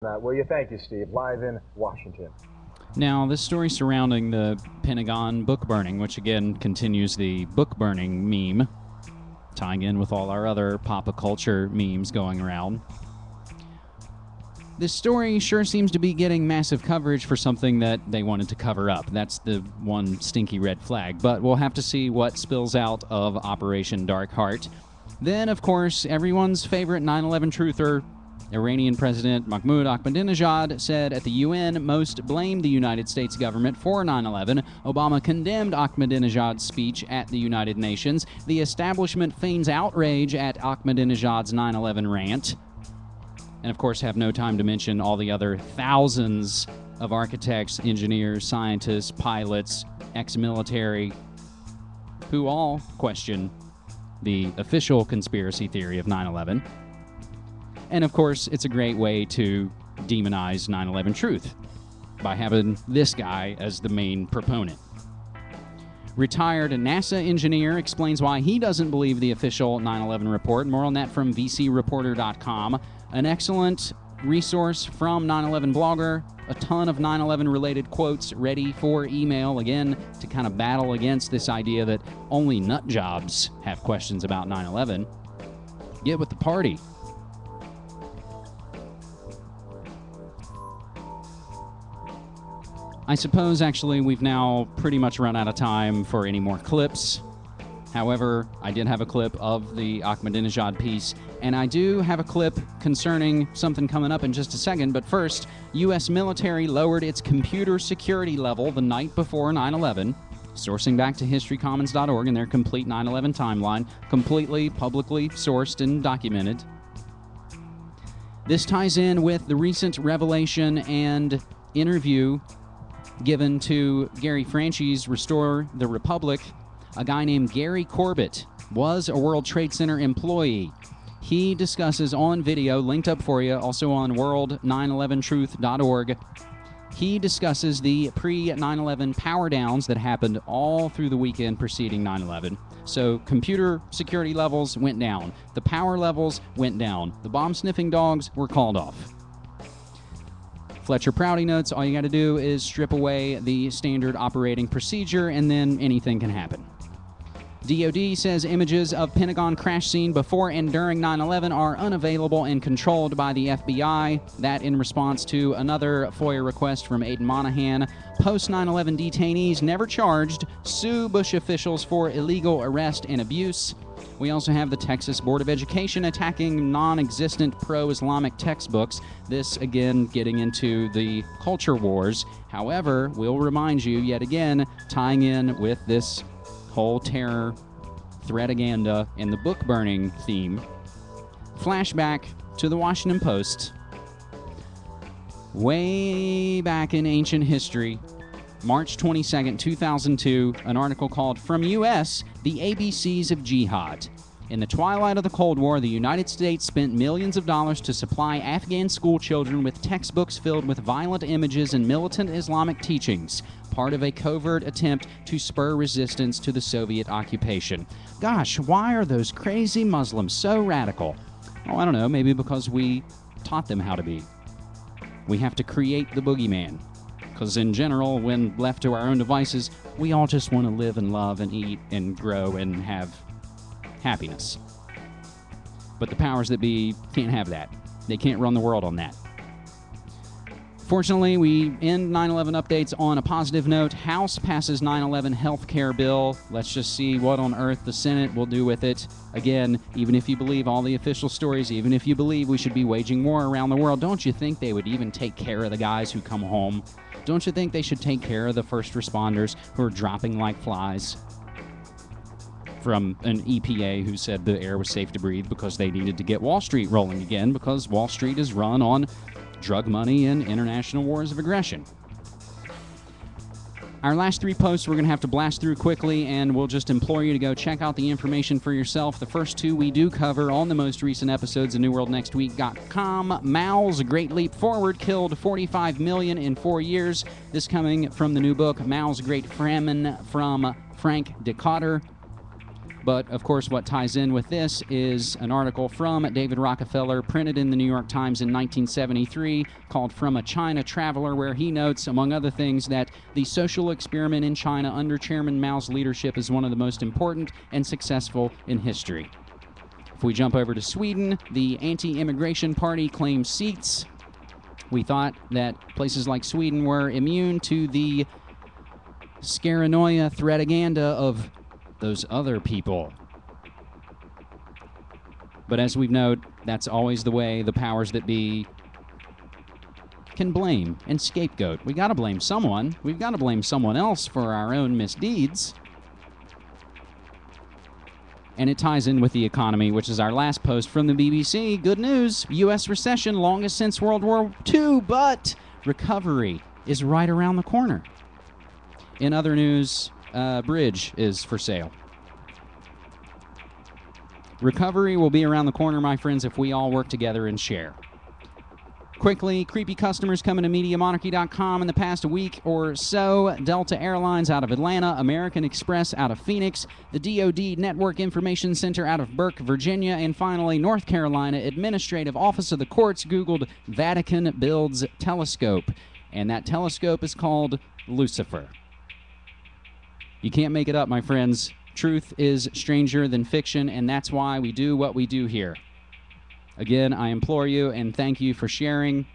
Will you? Thank you, Steve. Live in Washington. Now, this story surrounding the Pentagon book burning, which again continues the book burning meme, tying in with all our other pop culture memes going around. This story sure seems to be getting massive coverage for something that they wanted to cover up. That's the one stinky red flag. But we'll have to see what spills out of Operation Dark Heart. Then, of course, everyone's favorite 9/11 truther, Iranian President Mahmoud Ahmadinejad, said at the UN most blamed the United States government for 9/11. Obama condemned Ahmadinejad's speech at the United Nations. The establishment feigns outrage at Ahmadinejad's 9/11 rant. And, of course, have no time to mention all the other thousands of architects, engineers, scientists, pilots, ex-military, who all question the official conspiracy theory of 9/11. And, of course, it's a great way to demonize 9/11 truth by having this guy as the main proponent. Retired NASA engineer explains why he doesn't believe the official 9/11 report. More on that from VCReporter.com. An excellent resource from 9/11 blogger. A ton of 9/11 related quotes ready for email, again, to kind of battle against this idea that only nut jobs have questions about 9/11. Get with the party. I suppose, actually, we've now pretty much run out of time for any more clips. However, I did have a clip of the Ahmadinejad piece, and I do have a clip concerning something coming up in just a second. But first, U.S. military lowered its computer security level the night before 9/11, sourcing back to historycommons.org and their complete 9/11 timeline, completely publicly sourced and documented. This ties in with the recent revelation and interview given to Gary Franchi's Restore the Republic. A guy named Gary Corbett was a World Trade Center employee. He discusses on video, linked up for you, also on world911truth.org. He discusses the pre-9/11 power downs that happened all through the weekend preceding 9/11. So computer security levels went down. The power levels went down. The bomb-sniffing dogs were called off. Fletcher Prouty notes, all you got to do is strip away the standard operating procedure, and then anything can happen. DoD says images of Pentagon crash scene before and during 9/11 are unavailable and controlled by the FBI. That in response to another FOIA request from Aidan Monahan. Post-9/11 detainees never charged sue Bush officials for illegal arrest and abuse. We also have the Texas Board of Education attacking non-existent pro-Islamic textbooks. This, again, getting into the culture wars. However, we'll remind you, yet again, tying in with this whole terror, threataganda, and the book burning theme. Flashback to the Washington Post. Way back in ancient history, March 22nd, 2002, an article called From U.S., The ABCs of Jihad. In the twilight of the Cold War, the United States spent millions of dollars to supply Afghan school children with textbooks filled with violent images and militant Islamic teachings, part of a covert attempt to spur resistance to the Soviet occupation. Gosh, why are those crazy Muslims so radical? Oh, I don't know, maybe because we taught them how to be. We have to create the boogeyman. Because in general, when left to our own devices, we all just want to live and love and eat and grow and have happiness. But the powers that be can't have that. They can't run the world on that. Fortunately, we end 9/11 updates on a positive note. House passes 9/11 health care bill. Let's just see what on earth the Senate will do with it. Again, even if you believe all the official stories, even if you believe we should be waging war around the world, don't you think they would even take care of the guys who come home? Don't you think they should take care of the first responders who are dropping like flies? From an EPA who said the air was safe to breathe because they needed to get Wall Street rolling again because Wall Street is run on drug money and international wars of aggression. Our last three posts we're going to have to blast through quickly, and we'll just implore you to go check out the information for yourself. The first two we do cover on the most recent episodes of NewWorldNextWeek.com. Mao's Great Leap Forward killed 45 million in 4 years. This coming from the new book, Mao's Great Famine, from Frank Decotter. But, of course, what ties in with this is an article from David Rockefeller printed in the New York Times in 1973 called From a China Traveler, where he notes, among other things, that the social experiment in China under Chairman Mao's leadership is one of the most important and successful in history. If we jump over to Sweden, the anti-immigration party claims seats. We thought that places like Sweden were immune to the scaranoia threataganda of those other people. But as we've noted, that's always the way the powers that be can blame and scapegoat. We gotta blame someone. We've gotta blame someone else for our own misdeeds. And it ties in with the economy, which is our last post from the BBC. Good news, U.S. recession, longest since World War II, but recovery is right around the corner. In other news, bridge is for sale. Recovery will be around the corner, my friends, if we all work together and share. Quickly, creepy customers coming to MediaMonarchy.com in the past week or so. Delta Airlines out of Atlanta, American Express out of Phoenix, the DoD Network Information Center out of Burke, Virginia, and finally, North Carolina Administrative Office of the Courts Googled Vatican builds telescope, and that telescope is called Lucifer. You can't make it up, my friends. Truth is stranger than fiction, and that's why we do what we do here. Again, I implore you and thank you for sharing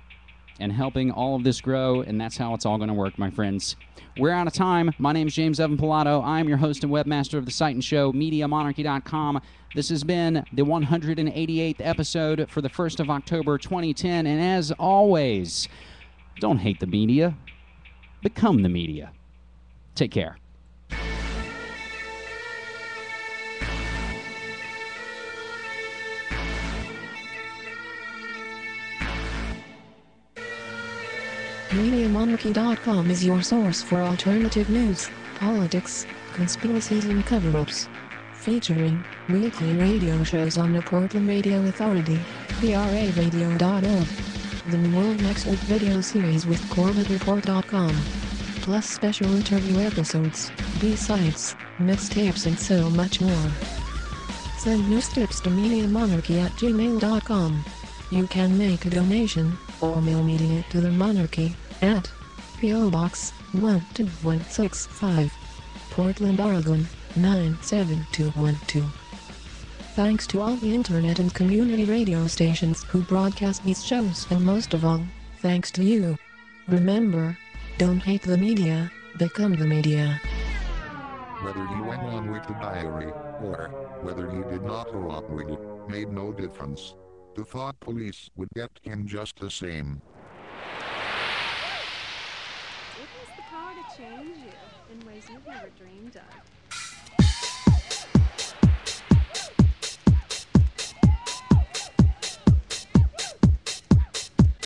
and helping all of this grow, and that's how it's all going to work, my friends. We're out of time. My name is James Evan Pilato. I'm your host and webmaster of the site and show, MediaMonarchy.com. This has been the 188th episode for the 1st of October, 2010, and as always, don't hate the media. Become the media. Take care. MediaMonarchy.com is your source for alternative news, politics, conspiracies and cover-ups. Featuring weekly radio shows on the Portland Radio Authority, PRAradio.org, the World Next Week video series with CorbettReport.com, plus special interview episodes, B-sides, mixtapes and so much more. Send news tips to MediaMonarchy@gmail.com. You can make a donation, or mail media to the Monarchy, at P.O. Box 12165, Portland, Oregon 97212. Thanks to all the internet and community radio stations who broadcast these shows, and most of all, thanks to you. Remember, don't hate the media, become the media. Whether he went on with the diary, or whether he did not go on with it, made no difference. The thought police would get him just the same. It has the power to change you in ways you've never dreamed of.